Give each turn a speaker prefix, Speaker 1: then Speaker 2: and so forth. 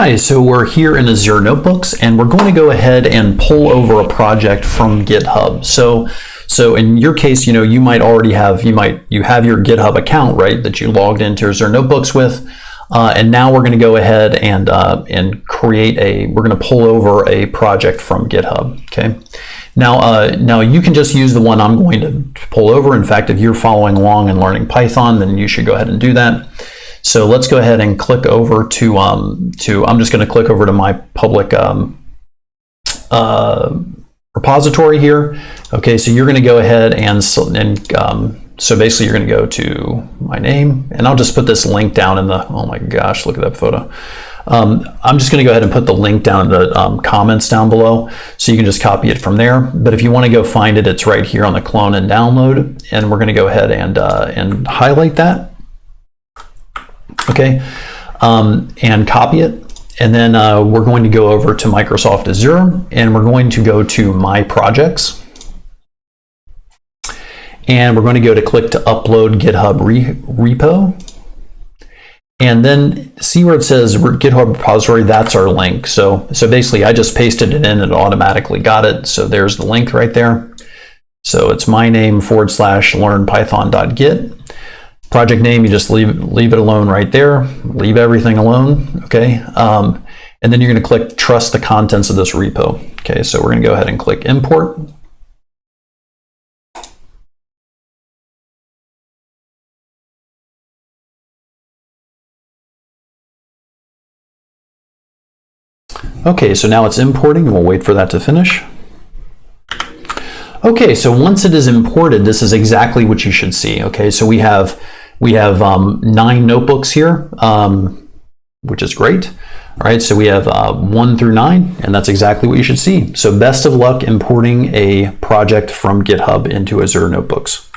Speaker 1: Hi, so we're here in Azure Notebooks, and we're going to go ahead and pull over a project from GitHub. So in your case, you might already have, you have your GitHub account, right, that you logged into Azure Notebooks with, and now we're going to go ahead and we're going to pull over a project from GitHub. Okay. Now you can just use the one I'm going to pull over. In fact, if you're following along and learning Python, then you should go ahead and do that. So let's go ahead and click over to I'm just going to click over to my public repository here. Okay, so you're going to go ahead and so basically you're going to go to my name, and I'll just put this link down in the, oh my gosh, look at that photo. I'm just going to go ahead and put the link down in the comments down below, so you can just copy it from there. But if you want to go find it, it's right here on the clone and download, and we're going to go ahead and highlight that. Okay, and copy it, and then we're going to go over to Microsoft Azure, and we're going to go to My Projects, and we're going to go to click to upload GitHub repo, and then see where it says GitHub repository. That's our link. So basically, I just pasted it in, and it automatically got it. So there's the link right there. So it's my name / learnpython.git. Project name, you just leave it alone right there. Leave everything alone, okay? And then you're going to click trust the contents of this repo. Okay, so we're going to go ahead and click import. Okay, so now it's importing, and we'll wait for that to finish. Okay, so once it is imported, this is exactly what you should see. Okay, so we have 9 notebooks here, which is great. All right, so we have 1 through 9, and that's exactly what you should see. So best of luck importing a project from GitHub into Azure Notebooks.